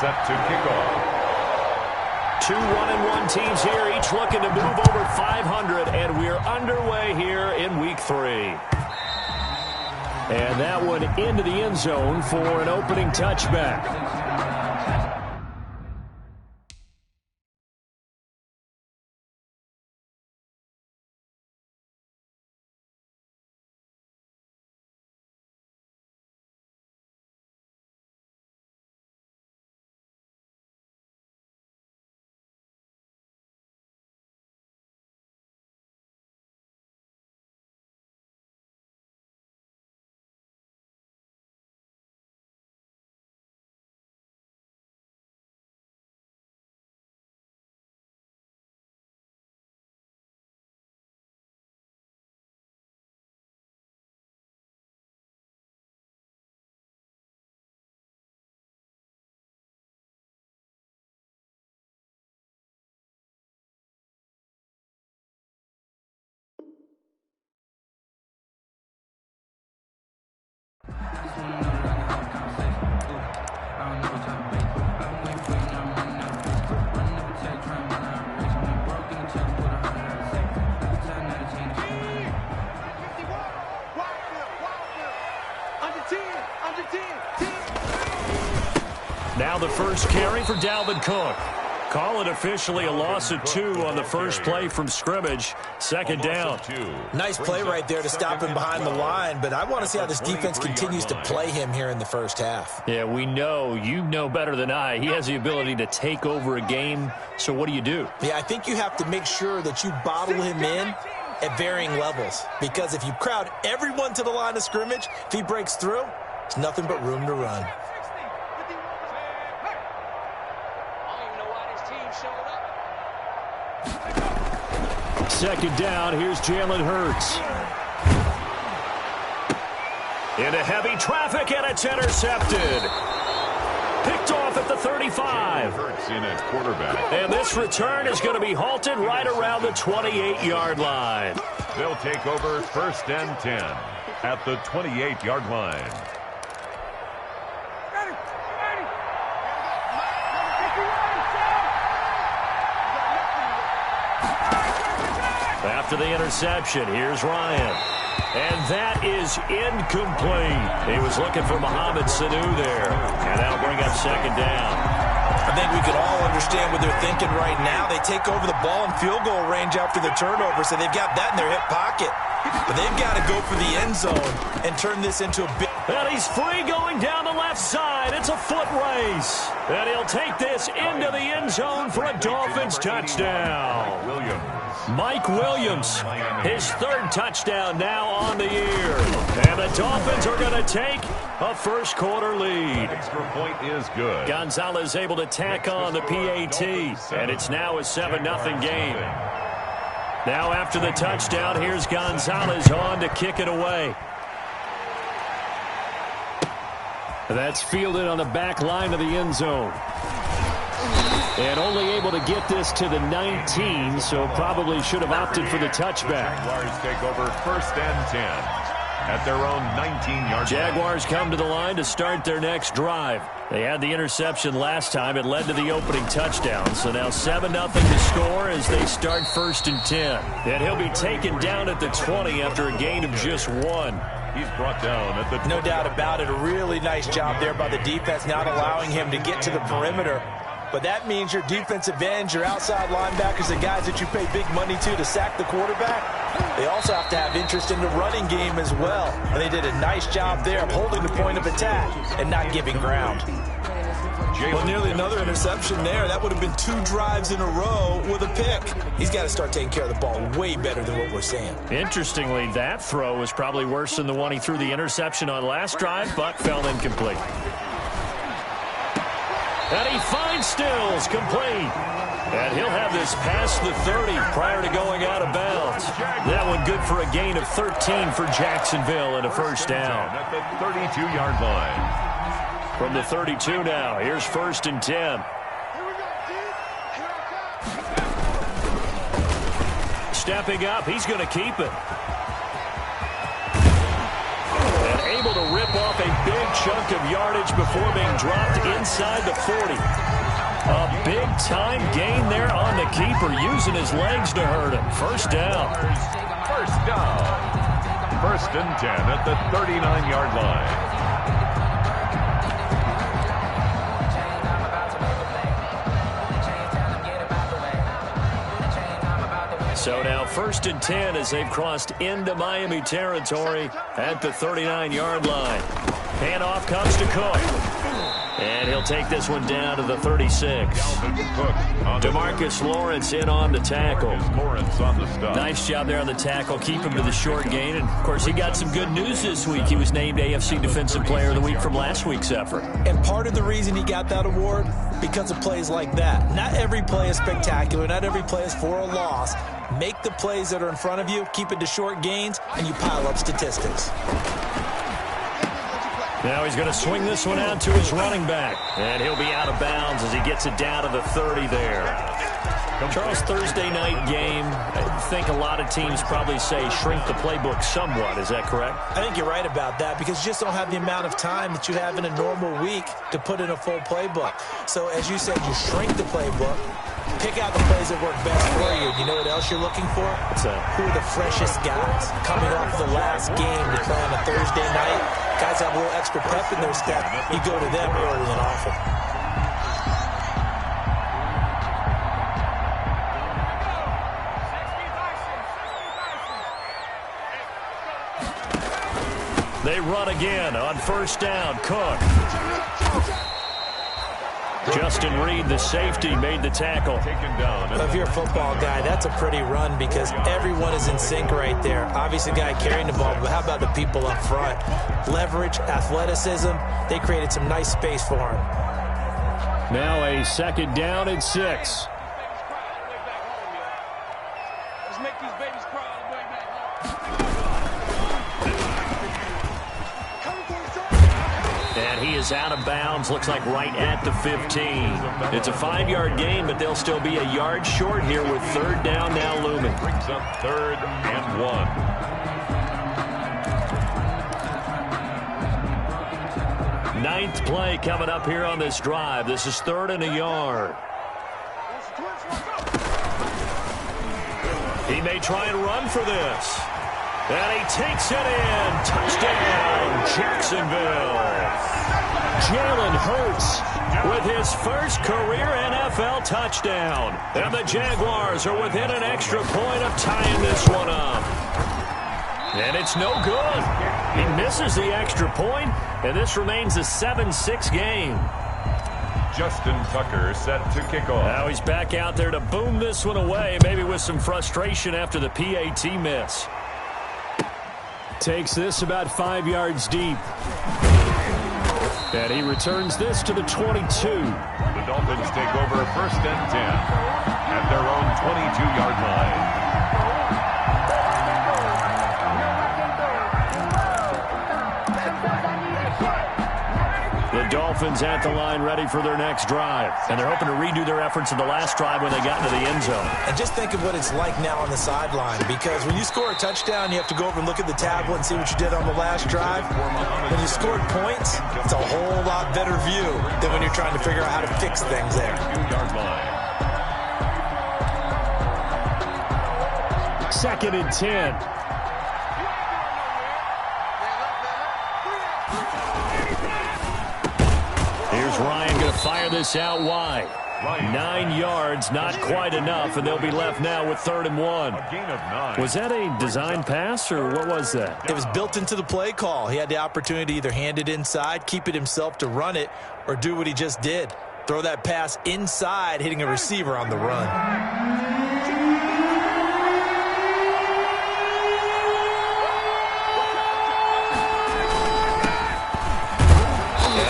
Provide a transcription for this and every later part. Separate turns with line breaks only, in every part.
set to kick off.
Two 1-1 teams here, each looking to move over 500, and we're underway here in week 3. And that one into the end zone for an opening touchback. Now the first carry for Dalvin Cook. Call it officially a loss of 2 on the first play from scrimmage. Second down.
Nice play right there to stop him behind the line, but I want to see how this defense continues to play him here in the first half.
Yeah, we know. You know better than I. He has the ability to take over a game, so what do?
Yeah, I think you have to make sure that you bottle him in at varying levels, because if you crowd everyone to the line of scrimmage, if he breaks through, it's nothing but room to run.
Second down, here's Jalen Hurts. Into heavy traffic, and it's intercepted. Picked off at the 35.
Hurts in at quarterback.
And this return is going to be halted right around the 28-yard line.
They'll take over 1st and 10 at the 28-yard line.
After the interception, here's Ryan. And that is incomplete. He was looking for Mohamed Sanu there. And that'll bring up second down.
I think we could all understand what they're thinking right now. They take over the ball in field goal range after the turnover, so they've got that in their hip pocket. But they've got to go for the end zone and turn this into a big...
And he's free going down the left side. It's a foot race. And he'll take this into the end zone for a Dolphins touchdown. Mike Williams, his 3rd touchdown now on the year. And the Dolphins are going to take a first quarter lead.
Extra point is good.
Gonzalez able to tack on the PAT. And it's now a 7-0 game. Now after the touchdown, here's Gonzalez on to kick it away. That's fielded on the back line of the end zone. And only able to get this to the 19, so probably should have opted for the touchback.
Jaguars take over 1st and 10 at their own 19-yard line.
Jaguars come to the line to start their next drive. They had the interception last time. It led to the opening touchdown. So now 7-0 to score as they start 1st and 10. And he'll be taken down at the 20 after a gain of just 1.
He's brought down at the...
No doubt about it. A really nice job there by the defense, not allowing him to get to the perimeter. But that means your defensive ends, your outside linebackers, the guys that you pay big money to sack the quarterback, they also have to have interest in the running game as well. And they did a nice job there of holding the point of attack and not giving ground. Well, nearly another interception there. That would have been 2 drives in a row with a pick. He's got to start taking care of the ball way better than what we're seeing.
Interestingly, that throw was probably worse than the one he threw the interception on last drive, but fell incomplete. And he finds Stills, complete. And he'll have this past the 30 prior to going out of bounds. That one good for a gain of 13 for Jacksonville and a first down.
At the 32-yard line.
From the 32 now, here's 1st and 10. Stepping up, he's going to keep it. And able to rip off a big chunk of yardage before being dropped inside the 40. A big-time gain there on the keeper, using his legs to hurt him. First down.
First down. 1st and 10 at the 39-yard line.
So now 1st and 10 as they've crossed into Miami territory at the 39-yard line. Handoff comes to Cook. And he'll take this one down to the 36. DeMarcus Lawrence in on the tackle. Nice job there on the tackle. Keep him to the short gain. And, of course, he got some good news this week. He was named AFC Defensive Player of the Week from last week's effort.
And part of the reason he got that award, because of plays like that. Not every play is spectacular. Not every play is for a loss. Make the plays that are in front of you, keep it to short gains, and you pile up statistics.
Now he's going to swing this one out to his running back. And he'll be out of bounds as he gets it down to the 30 there. Charles, Thursday night game, I think a lot of teams probably say shrink the playbook somewhat. Is that correct?
I think you're right about that because you just don't have the amount of time that you have in a normal week to put in a full playbook. So as you said, you shrink the playbook. Pick out the plays that work best for you. You know what else you're looking for? Who are the freshest guys coming off the last game to play on a Thursday night? Guys have a little extra pep in their step. You go to them early and often.
They run again on 1st down. Cook. Justin Reed, the safety, made the tackle.
If you're a football guy, that's a pretty run because everyone is in sync right there. Obviously, the guy carrying the ball, but how about the people up front? Leverage, athleticism, they created some nice space for him.
Now a 2nd down and 6. And he is out of bounds, looks like right at the 15. It's a 5-yard gain, but they'll still be a yard short here with 3rd down now looming.
Brings up 3rd and 1.
Ninth play coming up here on this drive. This is 3rd and a yard. He may try and run for this. And he takes it in. Touchdown, Jacksonville. Jalen Hurts with his first career NFL touchdown. And the Jaguars are within an extra point of tying this one up. And it's no good. He misses the extra point, and this remains a 7-6 game.
Justin Tucker set to kick off.
Now he's back out there to boom this one away, maybe with some frustration after the PAT miss. Takes this about 5 yards deep. And he returns this to the 22.
The Dolphins take over 1st and 10 at their own 22-yard line.
The Dolphins at the line ready for their next drive. And they're hoping to redo their efforts in the last drive when they got into the end zone.
And just think of what it's like now on the sideline, because when you score a touchdown, you have to go over and look at the tablet and see what you did on the last drive. When you scored points, it's a whole lot better view than when you're trying to figure out how to fix things there.
2-yard line.
2nd and 10. Here's Ryan going to fire this out wide. 9 yards, not quite enough, and they'll be left now with 3rd and 1.
A gain of 9.
Was that a design pass, or what was that?
It was built into the play call. He had the opportunity to either hand it inside, keep it himself to run it, or do what he just did. Throw that pass inside, hitting a receiver on the run.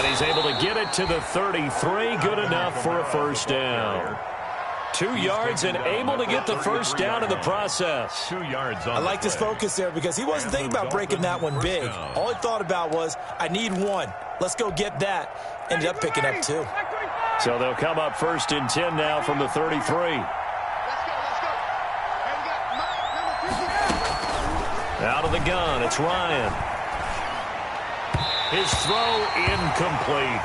He's able to get it to the 33. Good enough for a 1st down. 2 yards and able to get the 1st down in the process.
2 yards on
I like his focus there because he wasn't thinking about breaking that one big. All he thought about was, I need 1. Let's go get that. Ended up picking up 2.
So they'll come up 1st and 10 now from the 33. Out of the gun, it's Ryan. His throw incomplete.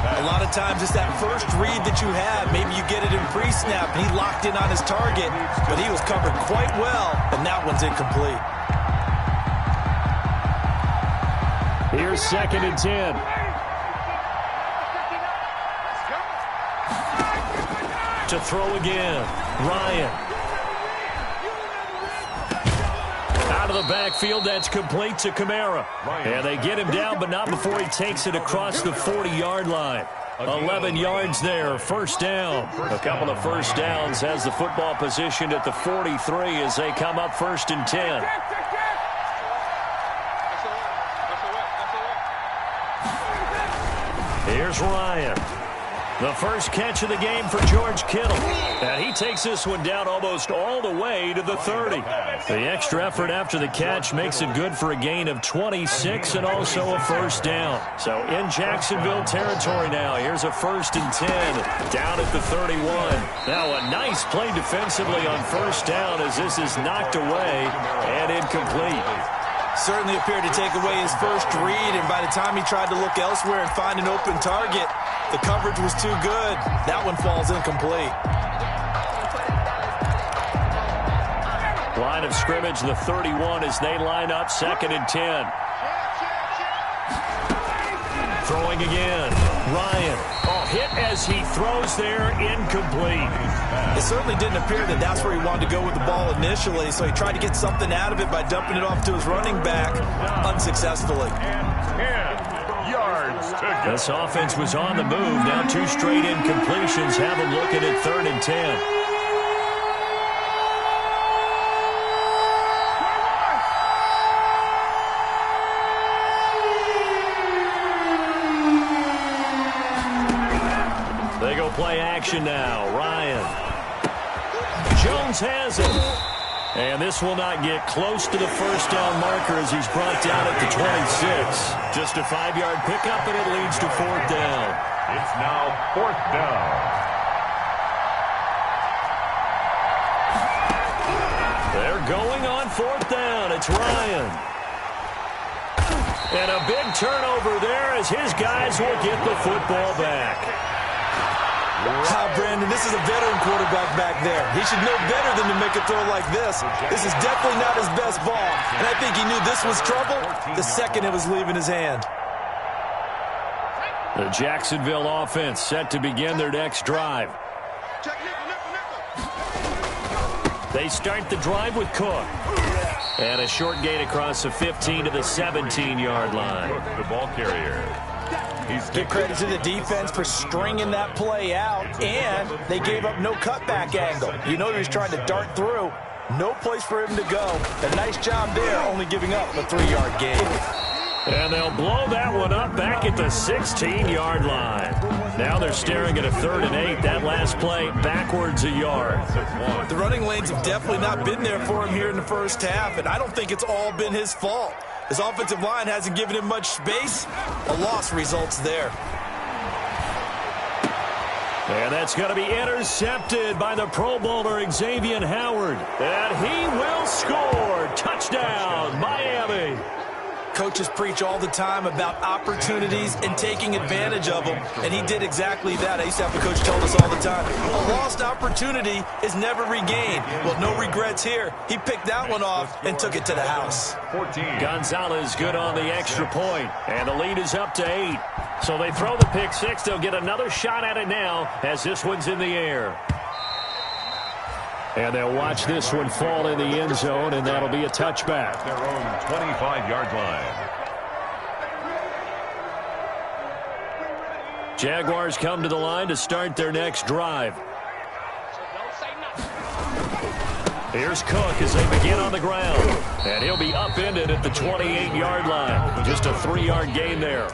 A lot of times it's that first read that you have. Maybe you get it in pre-snap, and he locked in on his target, but he was covered quite well, and that one's incomplete.
Here's 2nd and 10. To throw again, Ryan. Out of the backfield, that's complete to Kamara. And they get him down, but not before he takes it across the 40-yard line. 11 yards there, 1st down. A couple of 1st downs has the football positioned at the 43 as they come up 1st and 10. Here's Ryan. The first catch of the game for George Kittle. And he takes this one down almost all the way to the 30. The extra effort after the catch makes it good for a gain of 26 and also a 1st down. So in Jacksonville territory now. Here's a 1st and 10 down at the 31. Now a nice play defensively on 1st down as this is knocked away and incomplete.
Certainly appeared to take away his first read, and by the time he tried to look elsewhere and find an open target, the coverage was too good. That one falls incomplete.
Line of scrimmage, the 31 as they line up 2nd and 10. Throwing again. Ryan. Hit as he throws there, incomplete.
It certainly didn't appear that that's where he wanted to go with the ball initially, so he tried to get something out of it by dumping it off to his running back unsuccessfully.
10 yards to go.
This offense was on the move. Now 2 straight incompletions have them looking at 3rd and 10. They go play action now. Ryan. Jones has it. And this will not get close to the 1st down marker as he's brought down at the 26. Just a 5-yard pickup, and it leads to 4th down.
It's now 4th down.
They're going on 4th down. It's Ryan. And a big turnover there as his guys will get the football back.
Brandon, this is a veteran quarterback back there. He should know better than to make a throw like this. This is definitely not his best ball. And I think he knew this was trouble the second it was leaving his hand.
The Jacksonville offense set to begin their next drive. They start the drive with Cook. And a short gain across the 15 to the 17-yard line.
The ball carrier.
Give credit to the defense for stringing that play out, and they gave up no cutback angle. You know he was trying to dart through. No place for him to go. A nice job there, only giving up a 3-yard gain.
And they'll blow that one up back at the 16-yard line. Now they're staring at a 3rd and 8. That last play backwards a yard.
The running lanes have definitely not been there for him here in the first half, and I don't think it's all been his fault. His offensive line hasn't given him much space. A loss results there.
And that's going to be intercepted by the Pro Bowler Xavier Howard. And he will score. Touchdown, Miami.
Coaches preach all the time about opportunities and taking advantage of them, and he did exactly that. I used to have a coach tell us all the time, a lost opportunity is never regained. Well, no regrets here. He picked that one off and took it to the house.
14.
Gonzalez good on the extra point, and the lead is up to 8. So they throw the pick 6. They'll get another shot at it now as this one's in the air. And they'll watch this one fall in the end zone, and that'll be a touchback.
Their own 25-yard line.
Jaguars come to the line to start their next drive. Here's Cook as they begin on the ground. And he'll be upended at the 28-yard line. Just a 3-yard gain there.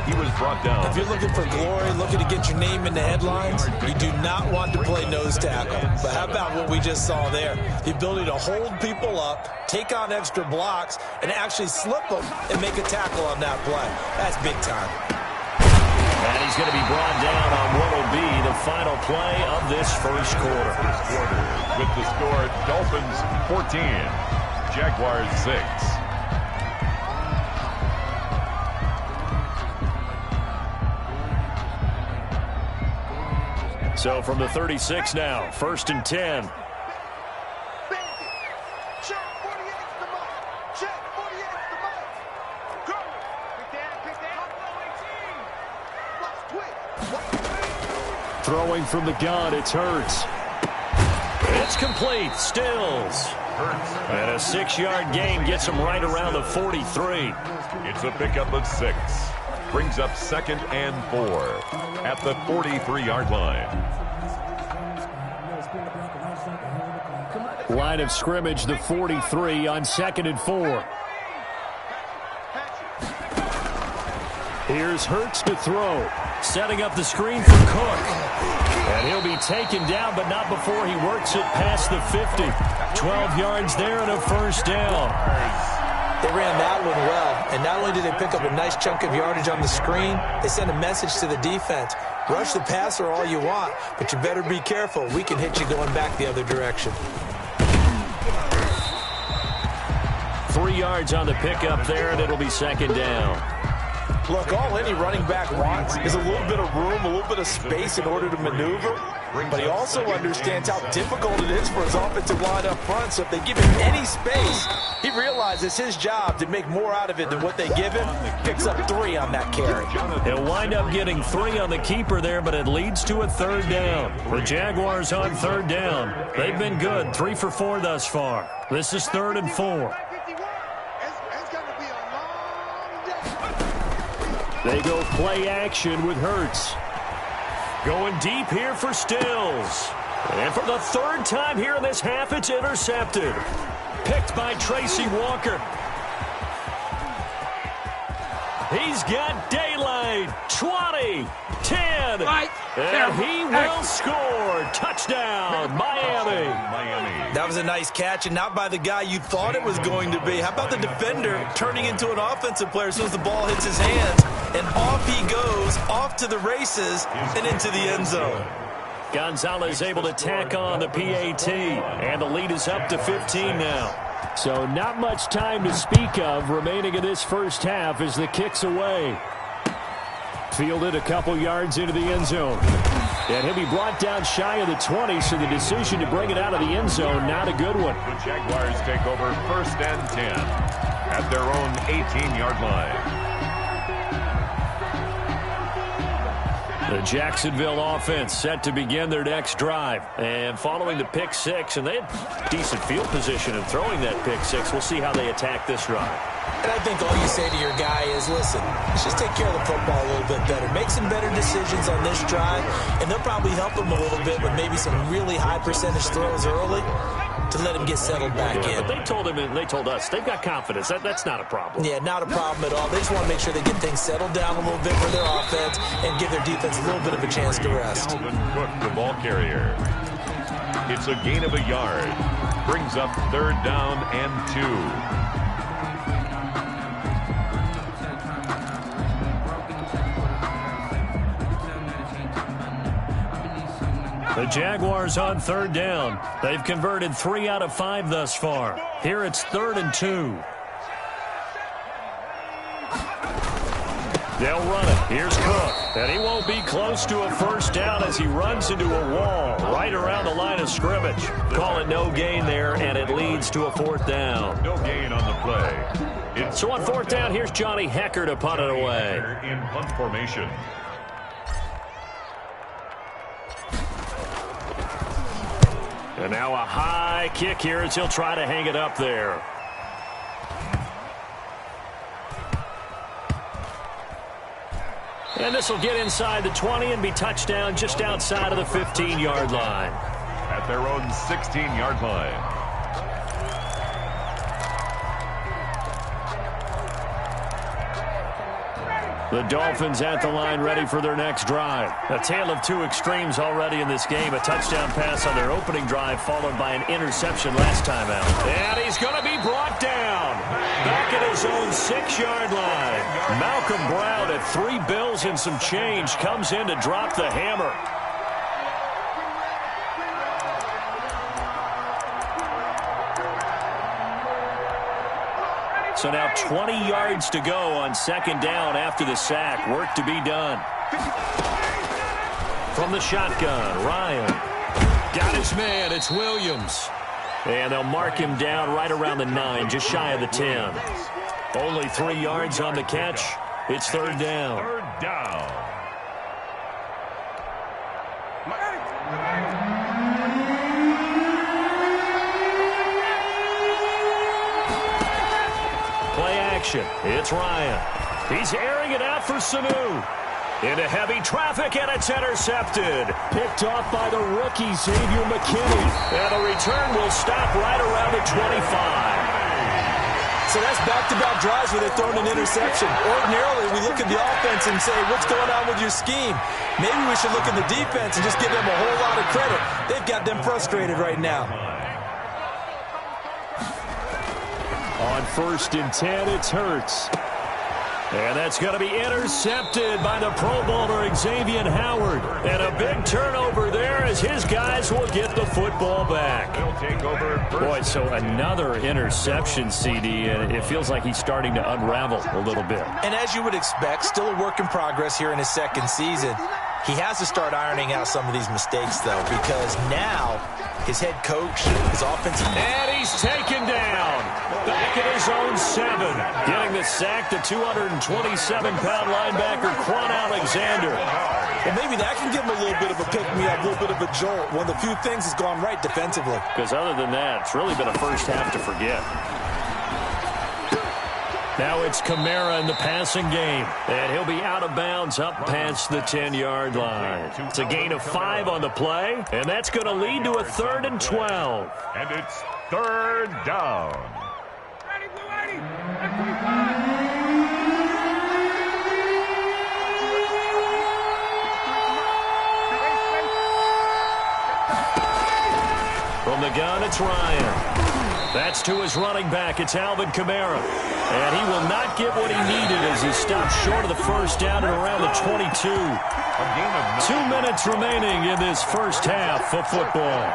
He was brought down.
If you're looking for glory, looking to get your name in the headlines, you do not want to play nose tackle. But how about what we just saw there? The ability to hold people up, take on extra blocks, and actually slip them and make a tackle on that play. That's big time.
And he's going to be brought down on what will be the final play of this first quarter.
With the score, Dolphins 14, Jaguars 6.
So from the 36 now, 1st and 10. Throwing from the gun, it's Hurts. It's complete, Stills. And a 6-yard gain gets him right around the 43.
It's a pickup of 6. Brings up 2nd and 4 at the 43-yard line.
Line of scrimmage, the 43 on 2nd and 4. Here's Hurts to throw. Setting up the screen for Cook. And he'll be taken down, but not before he works it past the 50. 12 yards there and a 1st down.
They ran that one well, and not only did they pick up a nice chunk of yardage on the screen, they sent a message to the defense. Rush the passer all you want, but you better be careful. We can hit you going back the other direction.
3 yards on the pickup there, and it'll be 2nd down.
Look, all any running back wants is a little bit of room, a little bit of space in order to maneuver. But he also understands how difficult it is for his offensive line up front. So if they give him any space, he realizes his job to make more out of it than what they give him. Picks up 3 on that carry.
He'll wind up getting 3 on the keeper there, but it leads to a 3rd down. The Jaguars on 3rd down. They've been good, 3 for 4 thus far. This is 3rd and 4. They go play action with Hurts. Going deep here for Stills. And for the 3rd time here in this half, it's intercepted. Picked by Tracy Walker. He's got daylight. 20, 10, and he will score. Touchdown, Miami.
That was a nice catch, and not by the guy you thought it was going to be. How about the defender turning into an offensive player as soon as the ball hits his hands? And off he goes, off to the races, and into the end zone.
Gonzalez able to tack on the PAT, and the lead is up to 15 now. So not much time to speak of remaining in this first half as the kick's away. Fielded a couple yards into the end zone. And he'll be brought down shy of the 20, so the decision to bring it out of the end zone, not a good one.
The Jaguars take over 1st and 10 at their own 18-yard line.
The Jacksonville offense set to begin their next drive. And following the pick 6, and they had decent field position in throwing that pick 6. We'll see how they attack this drive.
And I think all you say to your guy is, listen, let's just take care of the football a little bit better. Make some better decisions on this drive, and they'll probably help him a little bit with maybe some really high percentage throws early to let him get settled back in.
But they told him and they told us they've got confidence. That's not a problem.
Yeah, not a problem at all. They just want to make sure they get things settled down a little bit for their offense and give their defense a little bit of a chance to rest.
Cook, the ball carrier. It's a gain of a yard. Brings up 3rd down and 2.
The Jaguars on 3rd down. They've converted 3 out of 5 thus far. Here it's 3rd and 2. They'll run it. Here's Cook. And he won't be close to a 1st down as he runs into a wall right around the line of scrimmage. Call it no gain there, and it leads to a 4th down.
No gain on the play.
So on 4th down, here's Johnny Hecker to punt it away.
In punt formation.
And now a high kick here as he'll try to hang it up there. And this will get inside the 20 and be touchdown just outside of the 15-yard line.
At their own 16-yard line.
The Dolphins at the line ready for their next drive. A tale of 2 extremes already in this game. A touchdown pass on their opening drive followed by an interception last time out. And he's going to be brought down. Back at his own 6-yard line. Malcolm Brown at 3 bills and some change comes in to drop the hammer. So now 20 yards to go on 2nd down after the sack. Work to be done. From the shotgun, Ryan. Got his man. It's Williams. And they'll mark him down right around the 9, just shy of the 10. Only 3 yards on the catch. It's third down.
Third down.
Play action. It's Ryan. He's airing it out for Sanu. Into heavy traffic, and it's intercepted. Picked off by the rookie, Xavier McKinney. And the return will stop right around the 25.
So that's back-to-back drives where they're throwing an interception. Ordinarily, we look at the offense and say, what's going on with your scheme? Maybe we should look at the defense and just give them a whole lot of credit. They've got them frustrated right now.
On 1st and 10, it's Hurts. And that's going to be intercepted by the Pro Bowler Xavier Howard. And a big turnover there as his guys will get the football back.
They'll take over.
Boy, so another interception, CD, and it feels like he's starting to unravel a little bit.
And as you would expect, still a work in progress here in his second season. He has to start ironing out some of these mistakes, though, because now his head coach, his offensive...
And he's taken down. Back at his own 7. Getting the sack, the 227-pound linebacker, Quan Alexander.
And maybe that can give him a little bit of a pick-me-up, a little bit of a jolt. One of the few things has gone right defensively.
Because other than that, it's really been a first half to forget. Now it's Kamara in the passing game. And he'll be out of bounds up past the 10-yard line. It's a gain of 5 on the play. And that's going to lead to a 3rd and 12.
And it's third down.
Ready, Blue 80. F25.
From the gun, it's Ryan. That's to his running back. It's Alvin Kamara. And he will not get what he needed as he stopped short of the first down at around the 22.
A gain of
2 minutes remaining in this first half of football.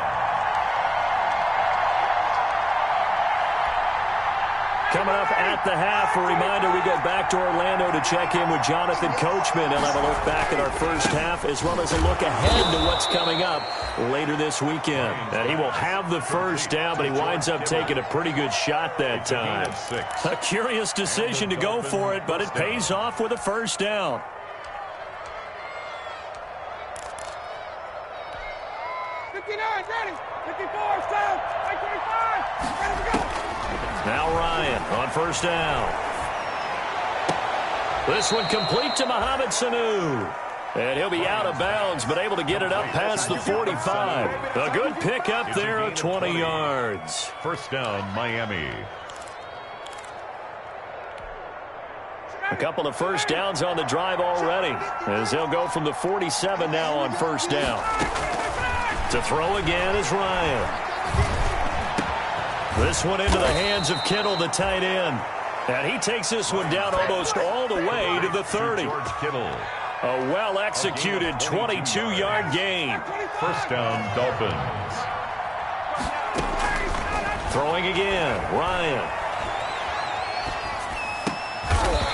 Coming up at the half, a reminder, we go back to Orlando to check in with Jonathan Coachman. He'll have a look back at our first half as well as a look ahead to what's coming up later this weekend. And he will have the first down, but he winds up taking a pretty good shot that time. A curious decision to go for it, but it pays off with a first down.
Ready. 54, stop. 25. Ready to go.
Now Ryan on first down. This one complete to Mohamed Sanu. And he'll be out of bounds, but able to get it up past the 45. A good pickup there of 20 yards.
First down, Miami.
A couple of first downs on the drive already, as they'll go from the 47 now on first down. To throw again is Ryan. This one into the hands of Kittle, the tight end. And he takes this one down almost all the way to the 30.
George Kittle.
A well-executed 22-yard gain.
First down, Dolphins.
Throwing again, Ryan.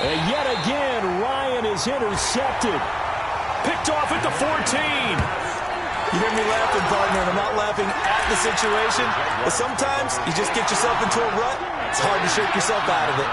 And yet again, Ryan is intercepted. Picked off at the 14.
You hear me laughing, partner, and I'm not laughing at the situation. But sometimes you just get yourself into a rut. It's hard to shake yourself out of it.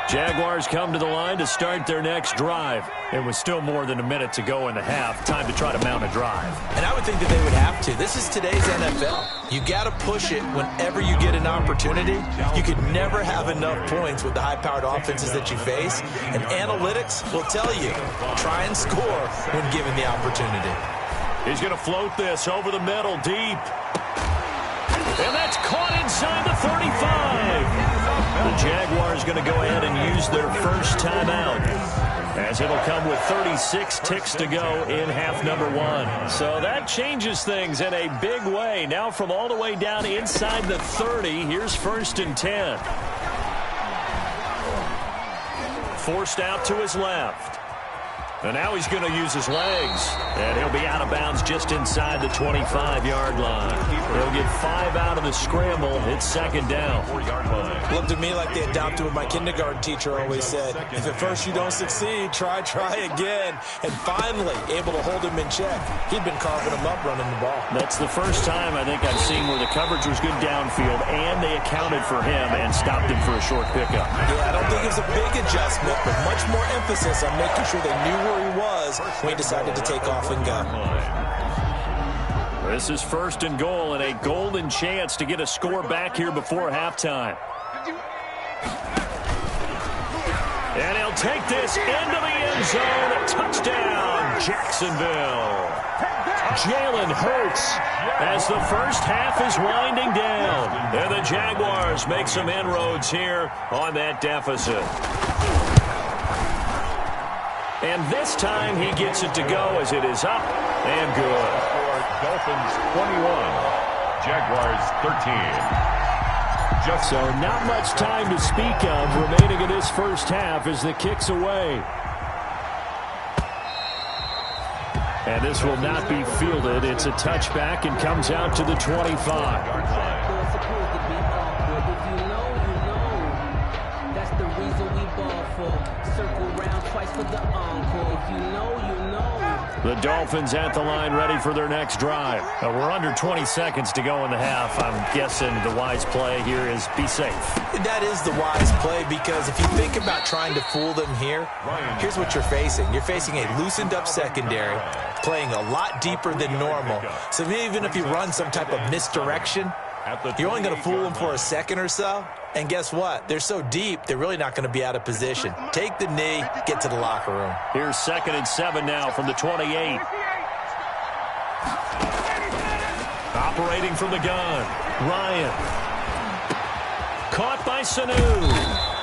Jaguars come to the line to start their next drive. It was still more than a minute to go in the half. Time to try to mount a drive.
And I would think that they would have to. This is today's NFL. You got to push it whenever you get an opportunity. You could never have enough points with the high-powered offenses that you face. And analytics will tell you, try and score when given the opportunity.
He's going to float this over the middle, deep. And that's caught inside the 35. The Jaguars going to go ahead and use their first timeout, as it'll come with 36 ticks to go in half number 1. So that changes things in a big way. Now from all the way down inside the 30, here's 1st and 10. Forced out to his left. And now he's going to use his legs. And he'll be out of bounds just inside the 25-yard line. They'll get 5 out of the scramble. It's second down.
Looked to me like they adopted what my kindergarten teacher always said. If at first you don't succeed, try again. And finally, able to hold him in check. He'd been carving him up running the ball.
That's the first time I think I've seen where the coverage was good downfield, and they accounted for him and stopped him for a short pickup.
Yeah, I don't think it was a big adjustment, but much more emphasis on making sure they knew where he was when he decided to take off and go.
This is first and goal, and a golden chance to get a score back here before halftime. And he'll take this into the end zone. Touchdown, Jacksonville. Jalen Hurts as the first half is winding down. And the Jaguars make some inroads here on that deficit. And this time he gets it to go as it is up and good.
Dolphins 21, Jaguars 13.
So not much time to speak of remaining in this first half as the kick's away. And this will not be fielded. It's a touchback and comes out to the 25.
That's the reason we ball for. Circle round twice for the encore. If you know, you know.
The Dolphins at the line ready for their next drive. We're under 20 seconds to go in the half. I'm guessing the wise play here is be safe.
That is the wise play, because if you think about trying to fool them here, here's what you're facing. You're facing a loosened up secondary, playing a lot deeper than normal. So even if you run some type of misdirection, you're only going to fool them for a second or so. And guess what? They're so deep, they're really not going to be out of position. Take the knee, get to the locker room.
Here's 2nd and 7 now from the 28. Operating from the gun, Ryan. Caught by Sanu.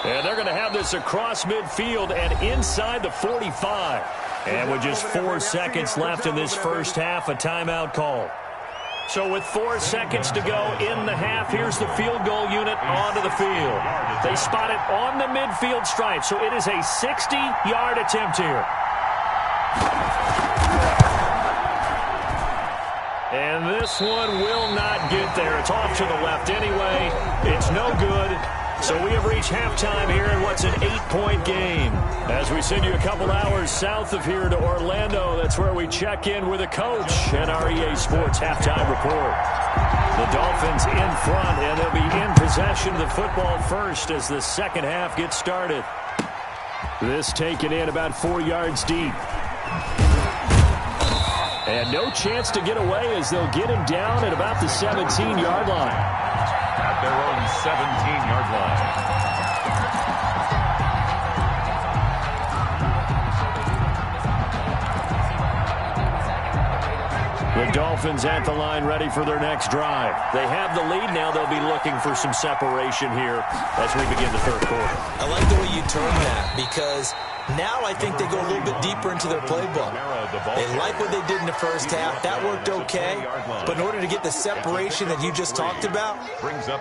And they're going to have this across midfield and inside the 45. And with just 4 seconds left in this first half, a timeout call. So with 4 seconds to go in the half, here's the field goal unit onto the field. They spot it on the midfield stripe, so it is a 60-yard attempt here. And this one will not get there. It's off to the left anyway. It's no good. So we have reached halftime here in what's an 8-point game. As we send you a couple hours south of here to Orlando, that's where we check in with a coach and our EA Sports halftime report. The Dolphins in front, and they'll be in possession of the football first as the second half gets started. This taken in about 4 yards deep. And no chance to get away as they'll get him down at about the 17-yard line.
At their own 17-yard line.
The Dolphins at the line ready for their next drive. They have the lead now. They'll be looking for some separation here as we begin the third quarter.
I like the way you term that, because now I think they go a little bit deeper into their playbook. They like what they did in the first half. That worked okay. But in order to get the separation that you just talked about,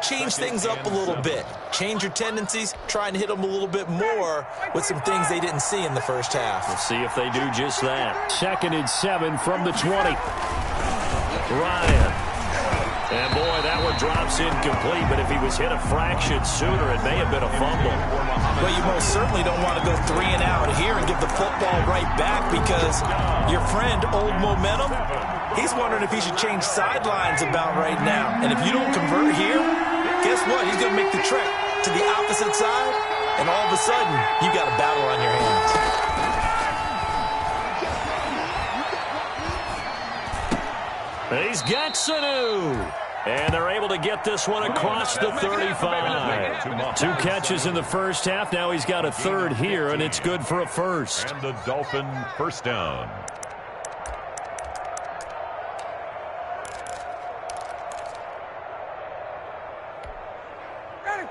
change things up a little bit. Change your tendencies. Try and hit them a little bit more with some things they didn't see in the first half.
We'll see if they do just that. 2nd and 7 from the 20. Ryan. And boy, that one drops incomplete, but if he was hit a fraction sooner, it may have been a fumble.
Well, you most certainly don't want to go 3 and out here and give the football right back, because your friend, Old Momentum, he's wondering if he should change sidelines about right now. And if you don't convert here, guess what? He's going to make the trek to the opposite side, and all of a sudden, you got a battle on your hands.
He's got Sanu. And they're able to get this one across the 35. 2 catches in the first half. Now he's got a third here, and it's good for a first.
And the Dolphin first down.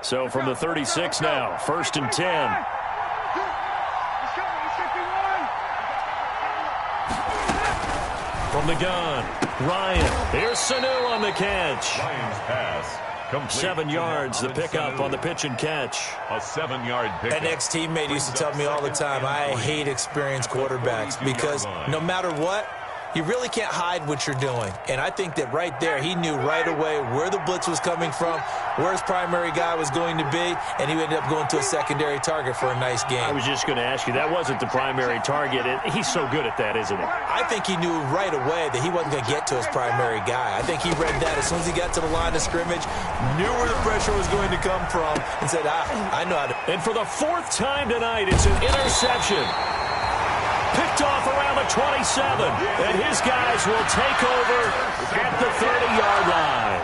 So from the 36 now, 1st and 10. From the gun, Ryan. Here's Sanu on the catch.
Ryan's pass. Complete.
7 yards, the pickup on the pitch and catch.
A 7-yard pickup.
An ex-teammate used to tell me all the time, I hate experienced quarterbacks, because no matter what, You really can't hide what you're doing. And I think that right there, he knew right away where the blitz was coming from, where his primary guy was going to be, and he ended up going to a secondary target for a nice game.
I was just going to ask you, that wasn't the primary target. He's so good at that, isn't he?
I think he knew right away that he wasn't going to get to his primary guy. I think he read that as soon as he got to the line of scrimmage, knew where the pressure was going to come from, and said, I know how to.
And for the 4th time tonight, it's an interception. Picked off around the 27, and his guys will take over at the 30-yard line.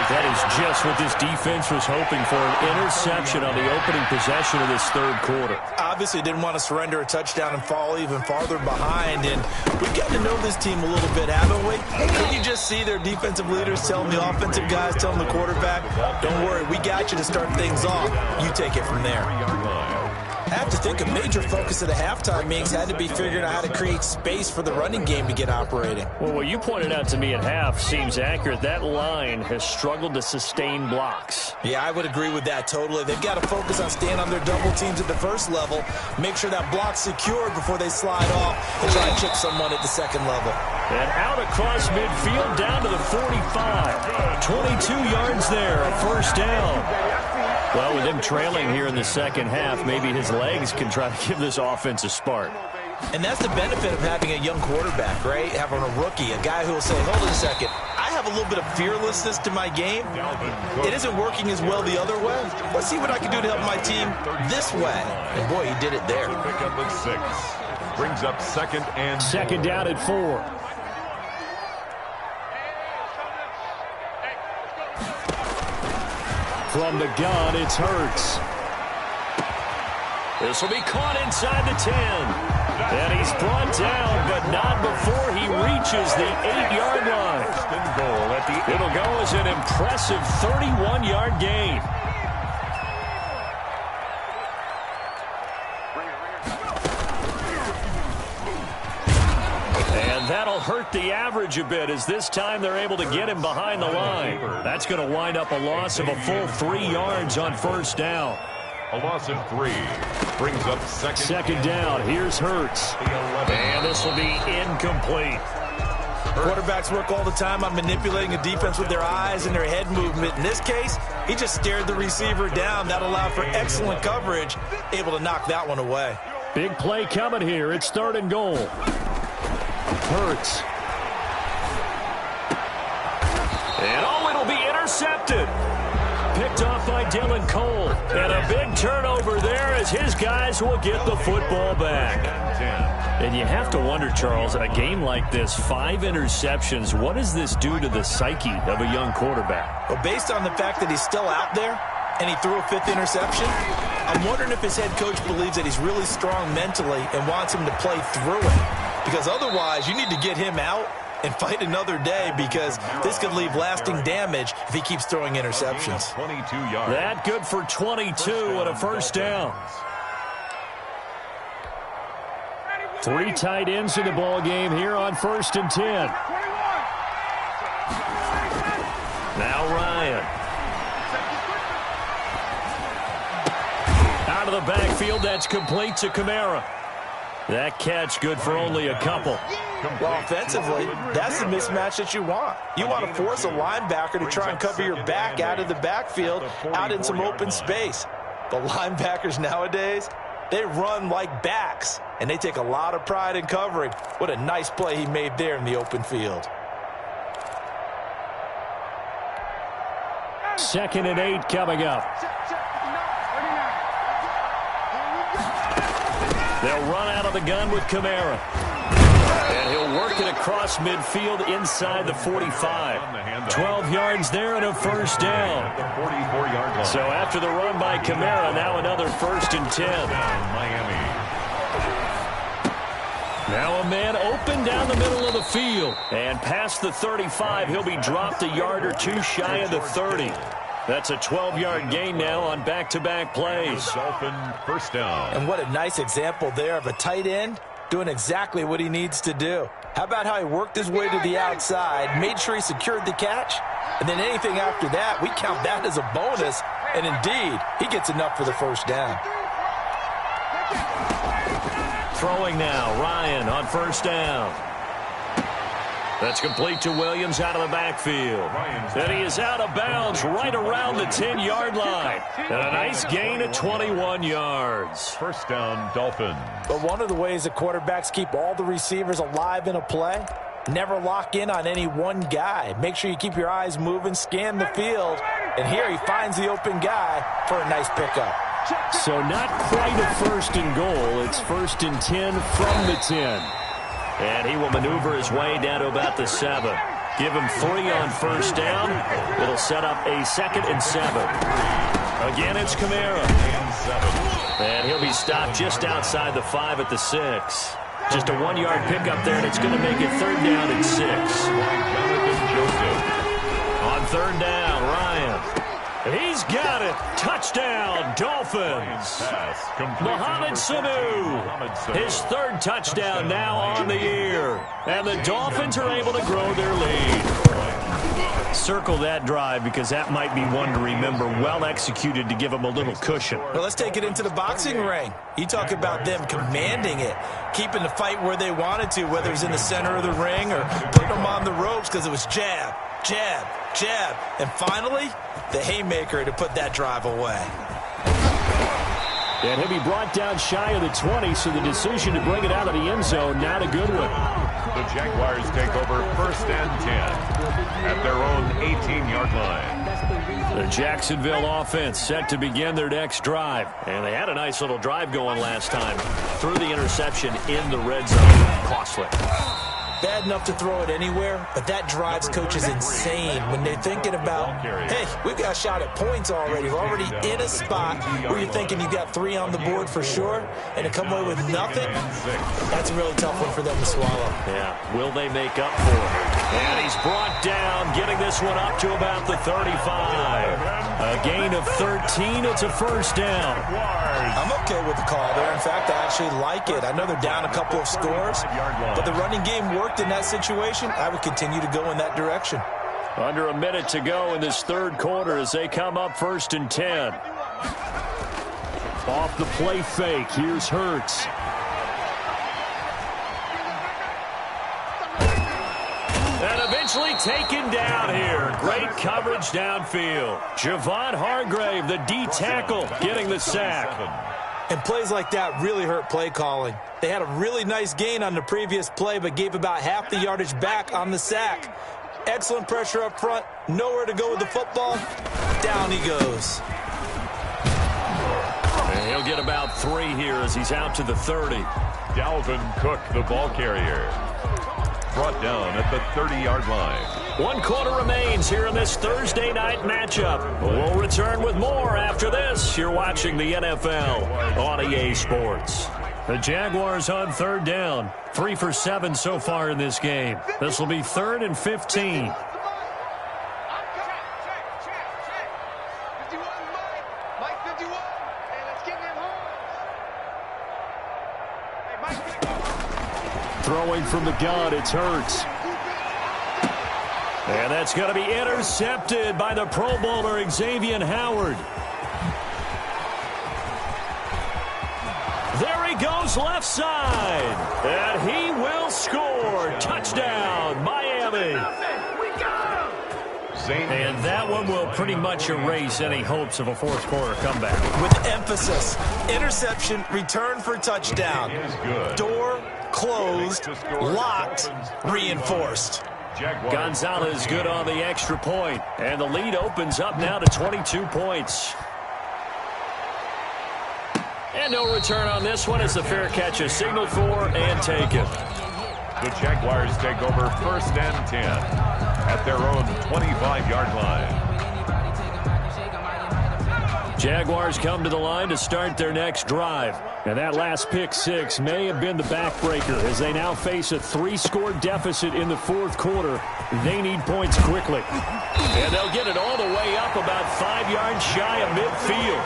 That is just what this defense was hoping for, an interception on the opening possession of this 3rd quarter.
Obviously didn't want to surrender a touchdown and fall even farther behind, and we've gotten to know this team a little bit, haven't we? Can you just see their defensive leaders telling the offensive guys, telling the quarterback, don't worry, we got you to start things off. You take it from there. I have to think a major focus of the halftime meetings had to be figuring out how to create space for the running game to get operating.
Well, what you pointed out to me at half seems accurate. That line has struggled to sustain blocks.
Yeah, I would agree with that totally. They've got to focus on staying on their double teams at the first level, make sure that block's secured before they slide off and try and chip someone at the second level.
And out across midfield down to the 45. 22 yards there, a first down. Well, with him trailing here in the second half, maybe his legs can try to give this offense a spark.
And that's the benefit of having a young quarterback, right? Having a rookie, a guy who will say, hold on a second, I have a little bit of fearlessness to my game. It isn't working as well the other way. Let's see what I can do to help my team this way. And boy, he did it there.
Pick up at 6. Brings up 2nd and
2nd down at 4. From the gun, it's Hurts. This will be caught inside the 10. And he's brought down, but not before he reaches the 8-yard line. It'll go as an impressive 31-yard gain. And that'll hurt the average a bit, as this time they're able to get him behind the line. That's going to wind up a loss of a full 3 yards on first down.
a loss of 3. Brings up second
down. Here's Hurts. And this will be incomplete.
Quarterbacks work all the time on manipulating a defense with their eyes and their head movement. In this case, he just stared the receiver down. That allowed for excellent coverage, able to knock that one away.
Big play coming here. It's 3rd and goal. Hurts. And it'll be intercepted. Picked off by Dylan Cole. And a big turnover there as his guys will get the football back. And you have to wonder, Charles, a game like this, 5 interceptions, what does this do to the psyche of a young quarterback?
Well, based on the fact that he's still out there and he threw a 5th interception, I'm wondering if his head coach believes that he's really strong mentally and wants him to play through it. Because otherwise, you need to get him out and fight another day, because this could leave lasting damage if he keeps throwing interceptions.
22 yards.
That good for 22 and a first down. 3 tight ends in the ball game here on 1st and 10. Now Ryan. Out of the backfield, that's complete to Kamara. That catch good for only a couple.
Well, offensively, that's the mismatch that you want. You want to force a linebacker to try and cover your back out of the backfield, out in some open space. The linebackers nowadays, they run like backs, and they take a lot of pride in covering. What a nice play he made there in the open field.
2nd and 8 coming up. They'll run out of the gun with Kamara. And he'll work it across midfield inside the 45. 12 yards there and a first down. So after the run by Kamara, now another 1st and 10.
Miami.
Now a man open down the middle of the field. And past the 35, he'll be dropped a yard or 2 shy of the 30. That's a 12-yard gain now on back-to-back plays.
Dolphin first down.
And what a nice example there of a tight end doing exactly what he needs to do. How about how he worked his way to the outside, made sure he secured the catch, and then anything after that, we count that as a bonus, and indeed, he gets enough for the first down.
Throwing now, Ryan on first down. That's complete to Williams out of the backfield. And he is out of bounds right around the 10-yard line. And a nice gain of 21 yards.
First down, Dolphins.
But one of the ways the quarterbacks keep all the receivers alive in a play, never lock in on any one guy. Make sure you keep your eyes moving, scan the field. And here he finds the open guy for a nice pickup.
So not quite a first and goal. It's first and 10 from the 10. And he will maneuver his way down to about the 7. Give him 3 on first down. It'll set up a 2nd and 7. Again, it's Kamara. And he'll be stopped just outside the 5 at the 6. Just a 1-yard pickup there, and it's going to make it 3rd down and 6. On 3rd down, Ryan. He's got it. Touchdown, Dolphins. Mohamed Sanu. His 3rd touchdown now on the year. And the Dolphins are able to grow their lead. Circle that drive because that might be one to remember. Well executed to give them a little cushion.
Well, let's take it into the boxing ring. You talk about them commanding it, keeping the fight where they wanted to, whether it was in the center of the ring or putting them on the ropes because it was jab, jab, jab. And finally, the haymaker to put that drive away.
And he'll be brought down shy of the 20, so the decision to bring it out of the end zone, not a good one.
The Jaguars take over 1st and 10 at their own 18-yard line.
The Jacksonville offense set to begin their next drive. And they had a nice little drive going last time. Threw the interception in the red zone. Costly.
Bad enough to throw it anywhere, but that drives coaches insane when they're thinking about, hey, we've got a shot at points already. We're already in a spot where you're thinking you got 3 on the board for sure, and to come away with nothing, that's a really tough one for them to swallow.
Yeah, will they make up for it? And he's brought down, getting this one up to about the 35. A gain of 13, it's a 1st down.
I'm okay with the call there. In fact, I actually like it. I know they're down a couple of scores, but the running game worked in that situation. I would continue to go in that direction.
Under a minute to go in this 3rd quarter as they come up 1st and 10. Off the play fake, here's Hurts. And eventually taken down here. Great coverage downfield. Javon Hargrave, the D tackle, getting the sack.
And plays like that really hurt play calling. They had a really nice gain on the previous play, but gave about half the yardage back on the sack. Excellent pressure up front. Nowhere to go with the football. Down he goes.
And he'll get about 3 here as he's out to the 30.
Dalvin Cook, the ball carrier. Brought down at the 30-yard line.
1 quarter remains here in this Thursday night matchup. We'll return with more after this. You're watching the NFL on EA Sports. The Jaguars on 3rd down. 3 for 7 so far in this game. This will be 3rd and 15. Throwing from the gun, it's Hurts. And that's going to be intercepted by the Pro Bowler Xavier Howard. There he goes left side. And he will score. Touchdown, Miami. And that one will pretty much erase any hopes of a 4th quarter comeback.
With emphasis, interception, return for touchdown. Door closed, locked, reinforced.
Gonzalez good on the extra point. And the lead opens up now to 22 points. And no return on this one as the fair catch is signaled for and taken.
The Jaguars take over 1st and 10 at their own 25-yard line.
Jaguars come to the line to start their next drive. And that last pick 6 may have been the backbreaker as they now face a 3-score deficit in the 4th quarter. They need points quickly. And they'll get it all the way up about 5 yards shy of midfield.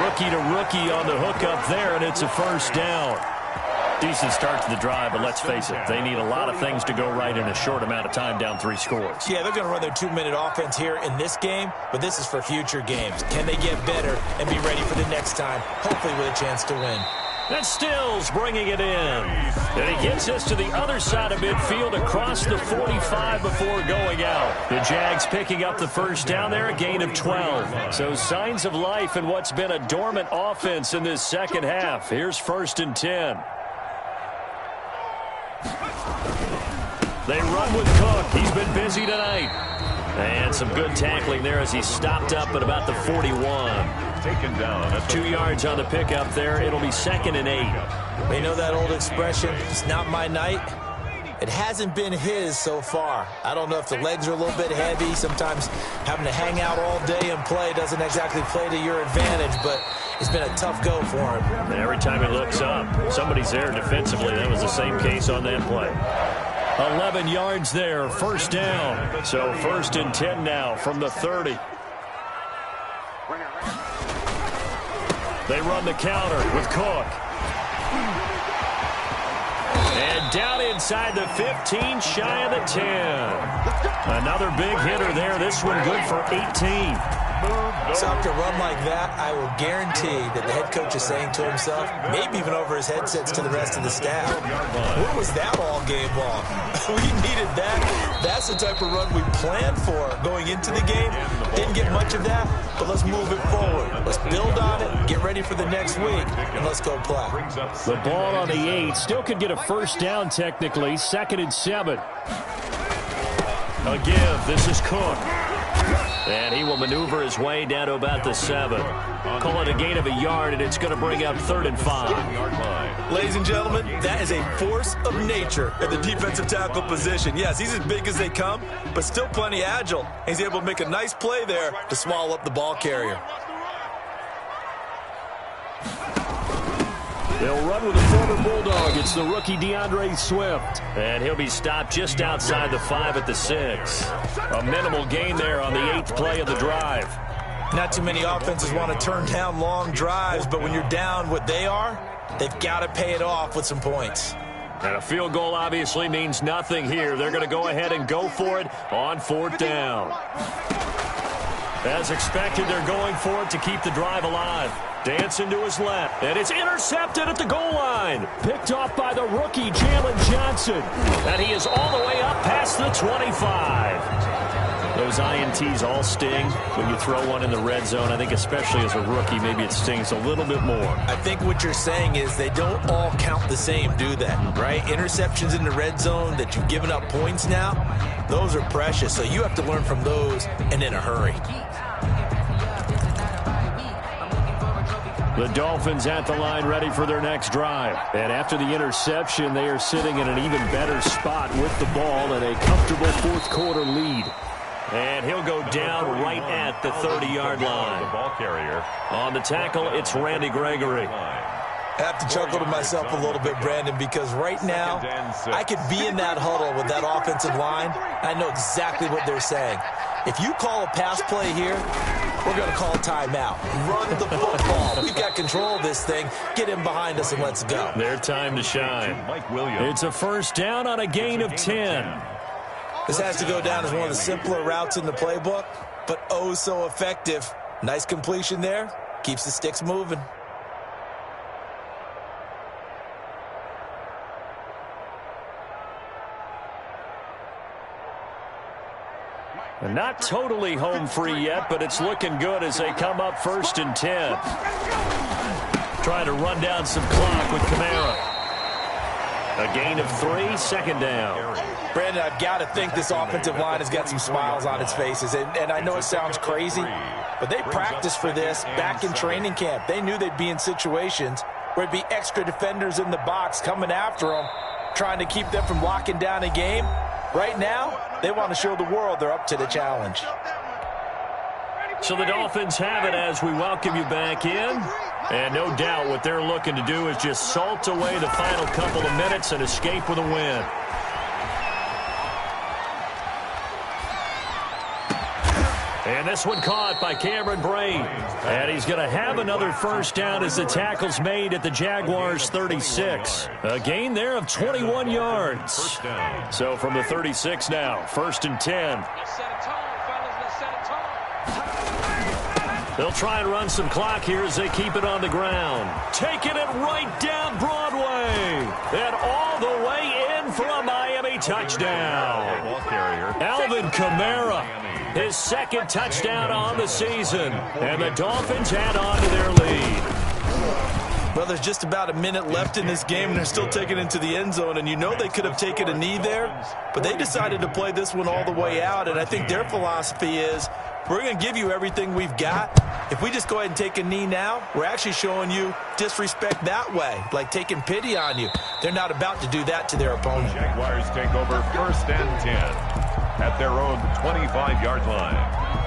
Rookie to rookie on the hook up there, and it's a 1st down. Decent start to the drive, but let's face it, they need a lot of things to go right in a short amount of time down 3 scores.
Yeah, they're going to run their 2-minute offense here in this game, but this is for future games. Can they get better and be ready for the next time, hopefully with a chance to win?
And Stills bringing it in. And he gets this to the other side of midfield across the 45 before going out. The Jags picking up the first down there, a gain of 12. So signs of life in what's been a dormant offense in this second half. Here's 1st and 10. They run with Cook. He's been busy tonight. And some good tackling there as he stopped up at about the 41.
Taken down.
2 yards on the pickup there. It'll be 2nd and 8.
They know that old expression, it's not my night. It hasn't been his so far. I don't know if the legs are a little bit heavy. Sometimes having to hang out all day and play doesn't exactly play to your advantage, but it's been a tough go for him.
And every time he looks up, somebody's there defensively. That was the same case on that play. 11 yards there, 1st down. So 1st and 10 now from the 30. They run the counter with Cook. And down inside the 15, shy of the 10. Another big hitter there. This one good for 18.
So after a run like that, I will guarantee that the head coach is saying to himself, maybe even over his headsets to the rest of the staff, what was that all game long? We needed that. That's the type of run we planned for going into the game. Didn't get much of that, but let's move it forward. Let's build on it, get ready for the next week, and let's go play.
The ball on the 8. Still could get a first down technically. 2nd and 7. A give. This is Cook. And he will maneuver his way down to about the 7. Call it a gain of a yard, and it's going to bring up 3rd and 5.
Ladies and gentlemen, that is a force of nature at the defensive tackle position. Yes, he's as big as they come, but still plenty agile. He's able to make a nice play there to swallow up the ball carrier.
They'll run with a former Bulldog. It's the rookie DeAndre Swift. And he'll be stopped just outside the 5 at the 6. A minimal gain there on the 8th play of the drive.
Not too many offenses want to turn down long drives, but when you're down what they are, they've got to pay it off with some points.
And a field goal obviously means nothing here. They're going to go ahead and go for it on 4th down. As expected, they're going for it to keep the drive alive. Dancing to his left, and it's intercepted at the goal line. Picked off by the rookie, Jalen Johnson. And he is all the way up past the 25. Those INTs all sting when you throw one in the red zone. I think especially as a rookie, maybe it stings a little bit more.
I think what you're saying is they don't all count the same, do they? Right? Interceptions in the red zone that you've given up points now, those are precious. So you have to learn from those and in a hurry.
The Dolphins at the line ready for their next drive. And after the interception, they are sitting in an even better spot with the ball and a comfortable 4th quarter lead. And he'll go down right at the 30-yard line.
The ball carrier.
On the tackle, it's Randy Gregory.
I have to chuckle to myself a little bit, Brandon, because right now I could be in that huddle with that offensive line. I know exactly what they're saying. If you call a pass play here, we're going to call a timeout. Run the football. We've got control of this thing. Get him behind us and let's go.
Their time to shine. It's a first down on a gain of 10.
This has to go down as one of the simpler routes in the playbook, but oh so effective. Nice completion there. Keeps the sticks moving.
And not totally home free yet, but it's looking good as they come up 1st and 10. Trying to run down some clock with Kamara. A gain of 3, 2nd down.
Brandon, I've got to think this offensive line has got some smiles on its faces. And I know it sounds crazy, but they practiced for this back in training camp. They knew they'd be in situations where it'd be extra defenders in the box coming after them, trying to keep them from locking down a game. Right now, they want to show the world they're up to the challenge.
So the Dolphins have it as we welcome you back in. And no doubt what they're looking to do is just salt away the final couple of minutes and escape with a win. And this one caught by Cameron Brain. And he's going to have another first down as the tackle's made at the Jaguars' 36. A gain there of 21 yards. So from the 36 now, 1st and 10. They'll try and run some clock here as they keep it on the ground. Taking it right down Broadway. And all the way in for a Miami touchdown.
Ball carrier.
Alvin Kamara, his second touchdown on the season. And the Dolphins add on to their lead.
Well, there's just about a minute left in this game, and they're still taking it into the end zone. And you know they could have taken a knee there, but they decided to play this one all the way out. And I think their philosophy is, we're going to give you everything we've got. If we just go ahead and take a knee now, we're actually showing you disrespect that way, like taking pity on you. They're not about to do that to their opponent.
Jaguars take over 1st and 10 at their own 25-yard line.